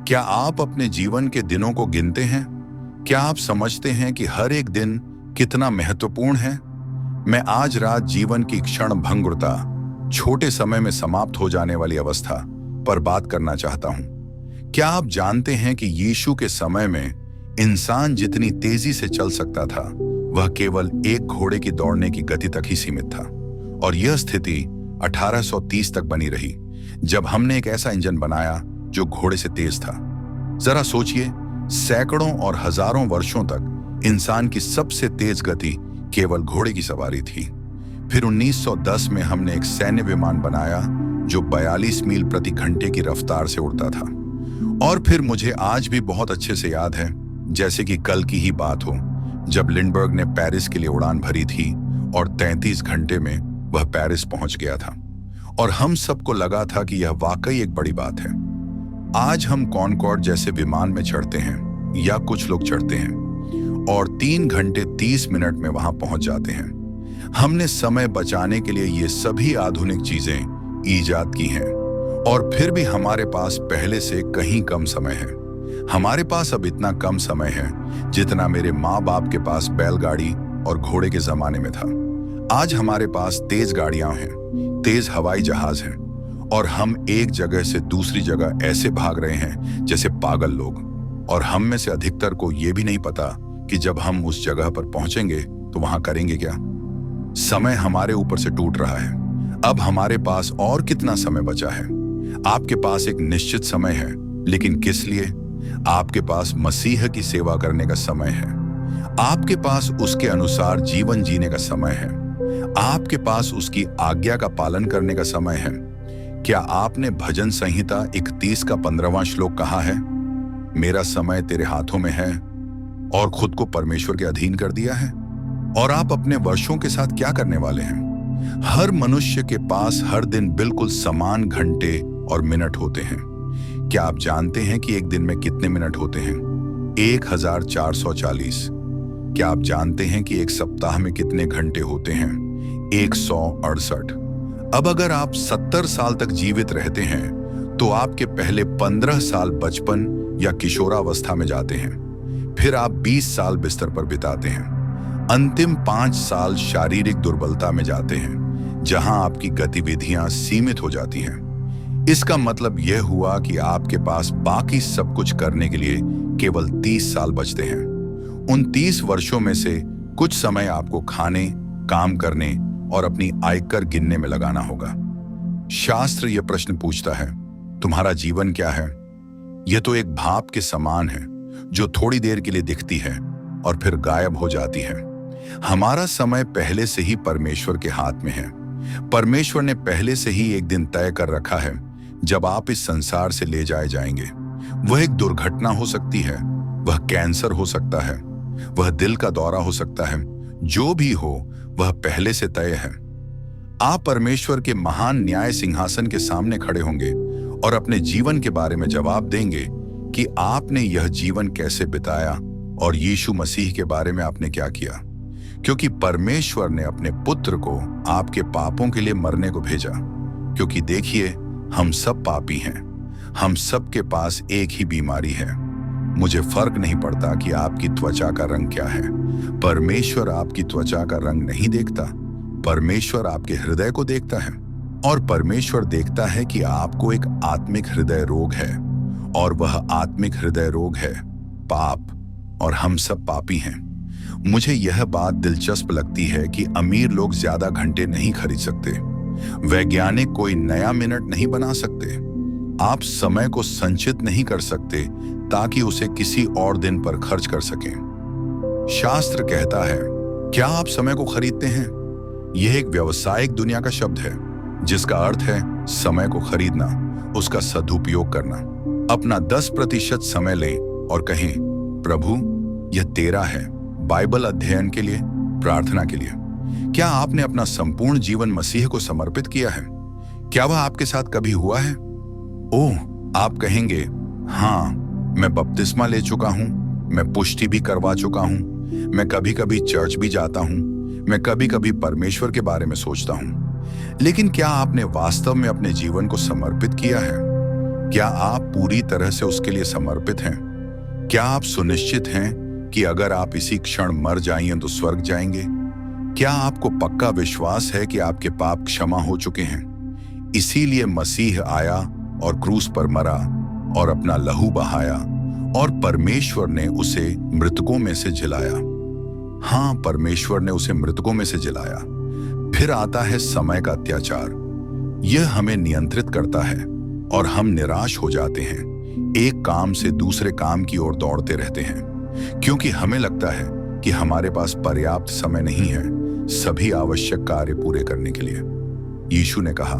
क्या आप अपने जीवन के दिनों को गिनते हैं? क्या आप समझते हैं कि हर एक दिन कितना महत्वपूर्ण है? मैं आज रात जीवन की क्षण भंगुरता, छोटे समय में समाप्त हो जाने वाली अवस्था पर बात करना चाहता हूं। क्या आप जानते हैं कि यीशु के समय में इंसान जितनी तेजी से चल सकता था, वह केवल एक घोड़े की दौड़ने की गति तक ही सीमित था। और यह स्थिति 1830 तक बनी रही, जब हमने एक ऐसा इंजन बनाया जो घोड़े से तेज था। जरा सोचिए, सैकड़ों और हजारों वर्षों तक इंसान की सबसे तेज गति केवल घोड़े की सवारी थी। फिर 1910 में हमने एक सैन्य विमान बनाया जो 42 मील प्रति घंटे की रफ्तार से उड़ता था। और फिर मुझे आज भी बहुत अच्छे से याद है, जैसे कि कल की ही बात हो, जब लिंडबर्ग ने पेरिस के लिए उड़ान भरी थी और 33 घंटे में वह पेरिस पहुंच गया था। और हम सबको लगा था कि यह वाकई एक बड़ी बात है। आज हम कॉनकॉर्ड जैसे विमान में चढ़ते हैं, या कुछ लोग चढ़ते हैं, और 3 घंटे 30 मिनट में वहां पहुंच जाते हैं। हमने समय बचाने के लिए ये सभी आधुनिक चीजें ईजाद की हैं, और फिर भी हमारे पास पहले से कहीं कम समय है। हमारे पास अब इतना कम समय है जितना मेरे माँ बाप के पास बैलगाड़ी और घोड़े के जमाने में था। आज हमारे पास तेज गाड़ियां हैं, तेज हवाई जहाज हैं, और हम एक जगह से दूसरी जगह ऐसे भाग रहे हैं जैसे पागल लोग। और हम में से अधिकतर को यह भी नहीं पता कि जब हम उस जगह पर पहुंचेंगे तो वहां करेंगे क्या। समय हमारे ऊपर से टूट रहा है। अब हमारे पास और कितना समय बचा है? आपके पास एक निश्चित समय है, लेकिन किस लिए? आपके पास मसीह की सेवा करने का समय है। आपके पास उसके अनुसार जीवन जीने का समय है। आपके पास उसकी आज्ञा का पालन करने का समय है। क्या आपने भजन संहिता 31 का 15वां श्लोक कहा है, मेरा समय तेरे हाथों में है, और खुद को परमेश्वर के अधीन कर दिया है? और आप अपने वर्षों के साथ क्या करने वाले हैं? हर मनुष्य के पास हर दिन बिल्कुल समान घंटे और मिनट होते हैं। क्या आप जानते हैं कि एक दिन में कितने मिनट होते हैं? 1440। क्या आप जानते हैं कि एक सप्ताह में कितने घंटे होते हैं? 168। अब अगर आप 70 साल तक जीवित रहते हैं तो आपके पहले 15 साल बचपन या किशोरावस्था में जाते हैं। फिर आप 20 साल बिस्तर पर बिताते हैं। अंतिम 5 साल शारीरिक दुर्बलता में जाते हैं, जहां आपकी गतिविधियां सीमित हो जाती हैं। इसका मतलब यह हुआ कि आपके पास बाकी सब कुछ करने के लिए केवल 30 साल बचते हैं। उन 30 वर्षों में से कुछ समय आपको खाने, काम करने और अपनी आयकर गिनने में लगाना होगा। शास्त्र यह प्रश्न पूछता है, तुम्हारा जीवन क्या है? यह तो एक भाप के समान है जो थोड़ी देर के लिए दिखती है और फिर गायब हो जाती है। हमारा समय पहले से ही परमेश्वर के हाथ में है। परमेश्वर ने पहले से ही एक दिन तय कर रखा है जब आप इस संसार से ले जाए जाएंगे। वह एक दुर्घटना हो सकती है, वह कैंसर हो सकता है, वह दिल का दौरा हो सकता है। जो भी हो, वह पहले से तय है। आप परमेश्वर के महान न्याय सिंहासन के सामने खड़े होंगे और अपने जीवन के बारे में जवाब देंगे कि आपने यह जीवन कैसे बिताया और यीशु मसीह के बारे में आपने क्या किया, क्योंकि परमेश्वर ने अपने पुत्र को आपके पापों के लिए मरने को भेजा। क्योंकि देखिए, हम सब पापी हैं। हम सब के पास एक ही बीमारी है। मुझे फर्क नहीं पड़ता कि आपकी त्वचा का रंग क्या है। परमेश्वर आपकी त्वचा का रंग नहीं देखता। परमेश्वर आपके हृदय को देखता है, और परमेश्वर देखता है कि आपको एक आत्मिक हृदय रोग है, और वह आत्मिक हृदय रोग है पाप, और हम सब पापी हैं। मुझे यह बात दिलचस्प लगती है कि अमीर लोग ज्यादा घंटे नहीं खरीद सकते। वैज्ञानिक कोई नया मिनट नहीं बना सकते। आप समय को संचित नहीं कर सकते ताकि उसे किसी और दिन पर खर्च कर सकें। शास्त्र कहता है, क्या आप समय को खरीदते हैं? यह एक व्यावसायिक दुनिया का शब्द है जिसका अर्थ है समय को खरीदना, उसका सदुपयोग करना। अपना 10% समय लें और कहें, प्रभु यह तेरा है, बाइबल अध्ययन के लिए, प्रार्थना के लिए। क्या आपने अपना संपूर्ण जीवन मसीह को समर्पित किया है? क्या वह आपके साथ कभी हुआ है? ओह, आप कहेंगे, हाँ, मैं बपतिस्मा ले चुका हूं, मैं पुष्टि भी करवा चुका हूं, मैं कभी कभी चर्च भी जाता हूं, मैं कभी कभी परमेश्वर के बारे में सोचता हूं। लेकिन क्या आपने वास्तव में अपने जीवन को समर्पित किया है? क्या आप पूरी तरह से उसके लिए समर्पित हैं? क्या आप सुनिश्चित हैं कि अगर आप इसी क्षण मर जाएंगे तो स्वर्ग जाएंगे? क्या आपको पक्का विश्वास है कि आपके पाप क्षमा हो चुके हैं? इसीलिए मसीह आया और क्रूस पर मरा और अपना लहू बहाया और परमेश्वर ने उसे मृतकों में से जिलाया। हाँ, परमेश्वर ने उसे मृतकों में से जिलाया। फिर आता है समय का अत्याचार। यह हमें नियंत्रित करता है और हम निराश हो जाते हैं, एक काम से दूसरे काम की ओर दौड़ते रहते हैं, क्योंकि हमें लगता है कि हमारे पास पर्याप्त समय नहीं है सभी आवश्यक कार्य पूरे करने के लिए। यीशु ने कहा,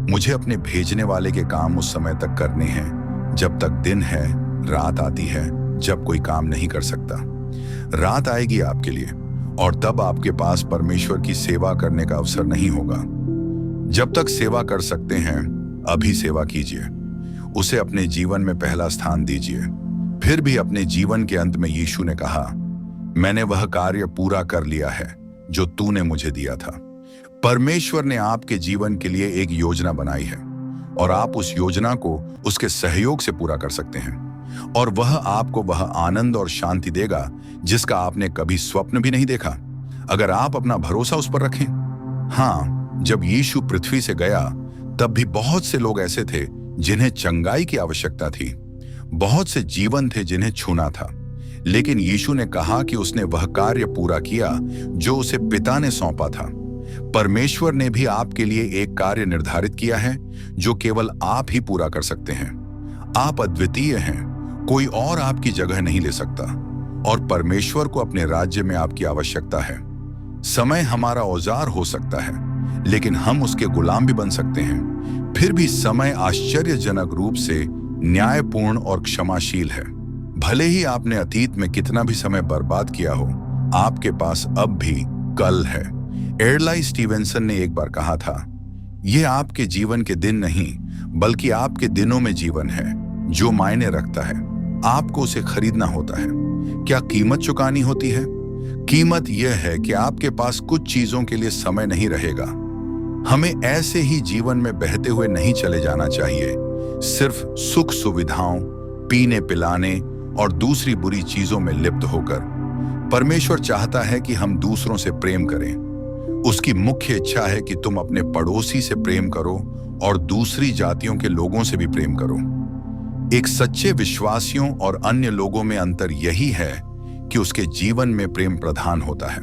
मुझे अपने भेजने वाले के काम उस समय तक करने हैं जब तक दिन है, रात आती है जब कोई काम नहीं कर सकता। रात आएगी आपके लिए और तब आपके पास परमेश्वर की सेवा करने का अवसर नहीं होगा। जब तक सेवा कर सकते हैं अभी सेवा कीजिए, उसे अपने जीवन में पहला स्थान दीजिए। फिर भी अपने जीवन के अंत में यीशु ने कहा, मैंने वह कार्य पूरा कर लिया है जो तूने मुझे दिया था। परमेश्वर ने आपके जीवन के लिए एक योजना बनाई है और आप उस योजना को उसके सहयोग से पूरा कर सकते हैं, और वह आपको वह आनंद और शांति देगा जिसका आपने कभी स्वप्न भी नहीं देखा, अगर आप अपना भरोसा उस पर रखें। हाँ, जब यीशु पृथ्वी से गया तब भी बहुत से लोग ऐसे थे जिन्हें चंगाई की आवश्यकता थी, बहुत से जीवन थे जिन्हें छूना था, लेकिन यीशु ने कहा कि उसने वह कार्य पूरा किया जो उसे पिता ने सौंपा था। परमेश्वर ने भी आपके लिए एक कार्य निर्धारित किया है जो केवल आप ही पूरा कर सकते हैं। आप अद्वितीय हैं, कोई और आपकी जगह नहीं ले सकता, और परमेश्वर को अपने राज्य में आपकी आवश्यकता है। समय हमारा औजार हो सकता है, लेकिन हम उसके गुलाम भी बन सकते हैं। फिर भी समय आश्चर्यजनक रूप से न्यायपूर्ण और क्षमाशील है। भले ही आपने अतीत में कितना भी समय बर्बाद किया हो, आपके पास अब भी कल है। एडलाई स्टीवेंसन ने एक बार कहा था, यह आपके जीवन के दिन नहीं बल्कि आपके दिनों में जीवन है जो मायने रखता है। आपको उसे खरीदना होता है। क्या कीमत चुकानी होती है? कीमत यह है कि आपके पास कुछ चीजों के लिए समय नहीं रहेगा। हमें ऐसे ही जीवन में बहते हुए नहीं चले जाना चाहिए, सिर्फ सुख सुविधाओं, पीने पिलाने और दूसरी बुरी चीजों में लिप्त होकर। परमेश्वर चाहता है कि हम दूसरों से प्रेम करें। उसकी मुख्य इच्छा है कि तुम अपने पड़ोसी से प्रेम करो और दूसरी जातियों के लोगों से भी प्रेम करो। एक सच्चे विश्वासियों और अन्य लोगों में अंतर यही है कि उसके जीवन में प्रेम प्रधान होता है।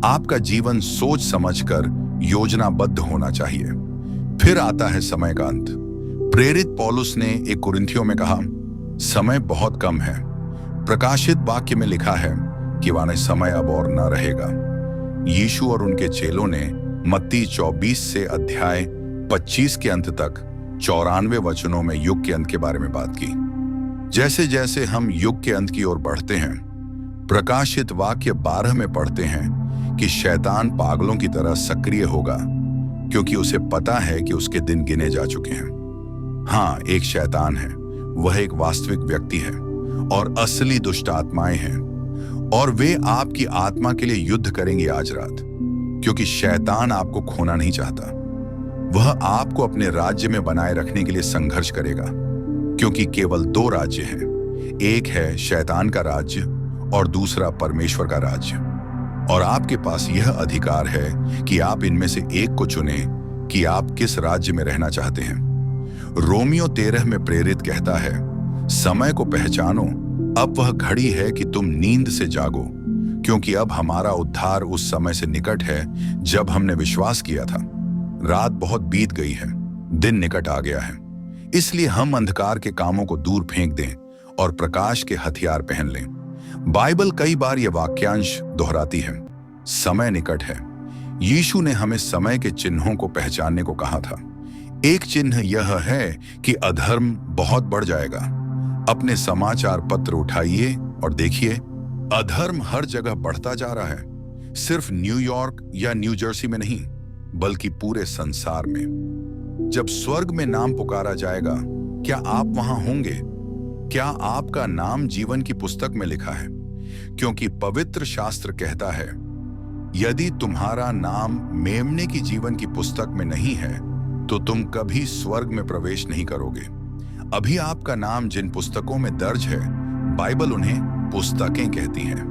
आपका जीवन सोच समझकर योजनाबद्ध होना चाहिए। फिर आता है समय का अंत। प्रेरित पौलुस ने एक कुरिन्थियों में कहा, समय बहुत कम है। प्रकाशित वाक्य में लिखा है कि वाने समय अब और न रहेगा। यीशु और उनके चेलों ने मत्ती 24 से अध्याय 25 के अंत तक 94 वचनों में युग के अंत के बारे में बात की। जैसे जैसे हम युग के अंत की ओर बढ़ते हैं, प्रकाशित वाक्य 12 में पढ़ते हैं कि शैतान पागलों की तरह सक्रिय होगा, क्योंकि उसे पता है कि उसके दिन गिने जा चुके हैं। हाँ, एक शैतान है, वह एक वास्तविक व्यक्ति है और असली दुष्ट आत्माएं हैं, और वे आपकी आत्मा के लिए युद्ध करेंगे आज रात, क्योंकि शैतान आपको खोना नहीं चाहता। वह आपको अपने राज्य में बनाए रखने के लिए संघर्ष करेगा, क्योंकि केवल 2 राज्य हैं, एक है शैतान का राज्य और दूसरा परमेश्वर का राज्य। और आपके पास यह अधिकार है कि आप इनमें से एक को चुनें कि आप किस राज्य में रहना चाहते हैं। रोमियो 13 में प्रेरित कहता है, समय को पहचानो, अब वह घड़ी है कि तुम नींद से जागो, क्योंकि अब हमारा उद्धार उस समय से निकट है जब हमने विश्वास किया था। रात बहुत बीत गई है, दिन निकट आ गया है, इसलिए हम अंधकार के कामों को दूर फेंक दें और प्रकाश के हथियार पहन लें। बाइबल कई बार यह वाक्यांश दोहराती है, समय निकट है। यीशु ने हमें समय के चिन्हों को पहचानने को कहा था। एक चिन्ह यह है कि अधर्म बहुत बढ़ जाएगा। अपने समाचार पत्र उठाइए और देखिए, अधर्म हर जगह बढ़ता जा रहा है, सिर्फ न्यूयॉर्क या न्यू जर्सी में नहीं, बल्कि पूरे संसार में। जब स्वर्ग में नाम पुकारा जाएगा, क्या आप वहां होंगे? क्या आपका नाम जीवन की पुस्तक में लिखा है? क्योंकि पवित्र शास्त्र कहता है, यदि तुम्हारा नाम मेमने की जीवन की पुस्तक में नहीं है तो तुम कभी स्वर्ग में प्रवेश नहीं करोगे। अभी आपका नाम जिन पुस्तकों में दर्ज है, बाइबल उन्हें पुस्तकें कहती हैं।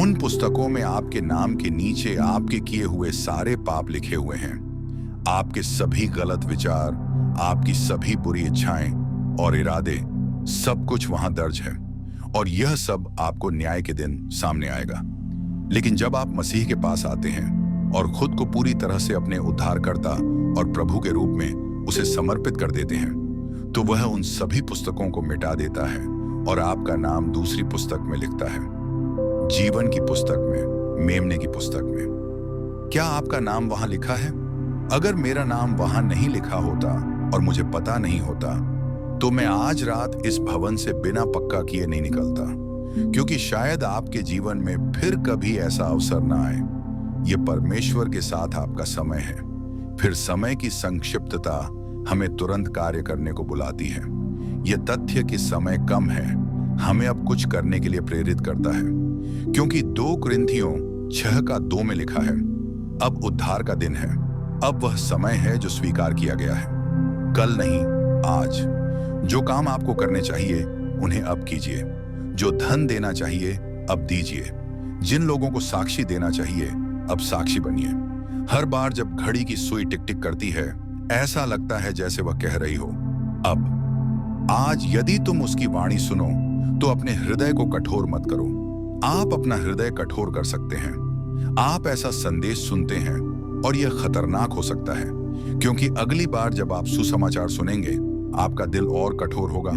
उन पुस्तकों में आपके नाम के नीचे आपके किए हुए सारे पाप लिखे हुए हैं। आपके सभी गलत विचार, आपकी सभी बुरी इच्छाएं और इरादे, सब कुछ वहां दर्ज है। और यह सब आपको न्याय के दिन सामने आएगा। लेकिन जब आप मसीह के पास आते हैं और खुद को पूरी तरह से अपने उद्धारकर्ता और प्रभु के रूप में उसे समर्पित कर देते हैं, तो वह उन सभी पुस्तकों को मिटा देता है और आपका नाम दूसरी पुस्तक में लिखता है, जीवन की पुस्तक में, मेमने की पुस्तक में। क्या आपका नाम वहां लिखा है? अगर मेरा नाम वहां नहीं लिखा होता और मुझे पता नहीं होता, तो मैं आज रात इस भवन से बिना पक्का किए नहीं निकलता, क्योंकि शायद आपके जीवन में फिर कभी ऐसा अवसर ना आए। यह परमेश्वर के साथ आपका समय है। फिर समय की संक्षिप्तता हमें तुरंत कार्य करने को बुलाती है। यह तथ्य कि समय कम है हमें अब कुछ करने के लिए प्रेरित करता है, क्योंकि 2 कुरिन्थियों 6:2 में लिखा है, अब उद्धार का दिन है। अब वह समय है जो स्वीकार किया गया है, कल नहीं, आज। जो काम आपको करने चाहिए उन्हें अब कीजिए। जो धन देना चाहिए अब दीजिए। जिन लोगों को साक्षी देना चाहिए अब साक्षी बनिए। हर बार जब घड़ी की सुई टिक टिक करती है, ऐसा लगता है जैसे वह कह रही हो, अब। आज यदि तुम उसकी वाणी सुनो तो अपने हृदय को कठोर मत करो। आप अपना हृदय कठोर कर सकते हैं। आप ऐसा संदेश सुनते हैं और यह खतरनाक हो सकता है, क्योंकि अगली बार जब आप सुसमाचार सुनेंगे, आपका दिल और कठोर होगा,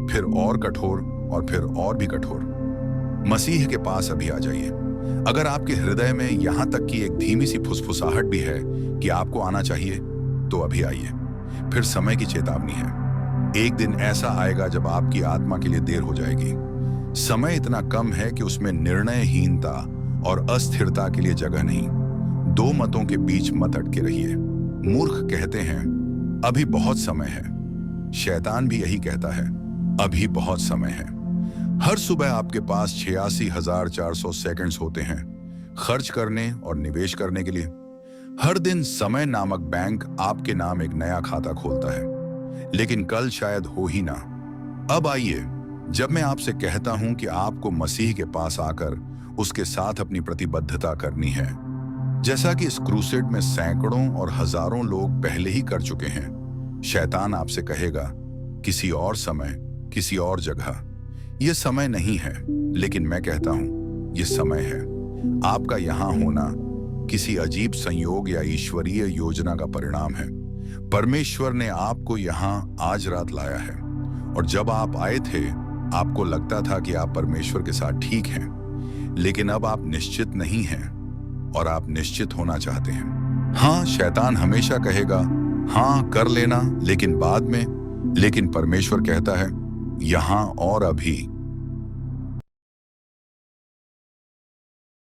फिर और कठोर और फिर और भी कठोर। मसीह के पास अभी आ जाइए। अगर आपके हृदय में यहां तक कि एक धीमी सी फुसफुसाहट भी है कि आपको आना चाहिए, तो अभी आइए। फिर समय की चेतावनी है। एक दिन ऐसा आएगा जब आपकी आत्मा के लिए देर हो जाएगी। समय इतना कम है कि उसमें निर्णयहीनता और अस्थिरता के लिए जगह नहीं। 2 मतों के बीच मत अटके रहिए। मूर्ख कहते हैं, अभी बहुत समय है। शैतान भी यही कहता है, अभी बहुत समय है। हर सुबह आपके पास 86,400 सेकंड्स होते हैं खर्च करने और निवेश करने के लिए। हर दिन समय नामक बैंक आपके नाम एक नया खाता खोलता है, लेकिन कल शायद हो ही ना। अब आइए, जब मैं आपसे कहता हूं कि आपको मसीह के पास आकर उसके साथ अपनी प्रतिबद्धता करनी है, जैसा कि इस क्रूसेड में सैकड़ों और हजारों लोग पहले ही कर चुके हैं, शैतान आपसे कहेगा, किसी और समय, किसी और जगह। यह समय नहीं है, लेकिन मैं कहता हूं यह समय है। आपका यहां होना किसी अजीब संयोग या ईश्वरीय योजना का परिणाम है। परमेश्वर ने आपको यहां आज रात लाया है, और जब आप आए थे आपको लगता था कि आप परमेश्वर के साथ ठीक हैं, लेकिन अब आप निश्चित नहीं हैं और आप निश्चित होना चाहते हैं। हाँ, शैतान हमेशा कहेगा, हाँ कर लेना, लेकिन बाद में। लेकिन परमेश्वर कहता है, यहां और अभी।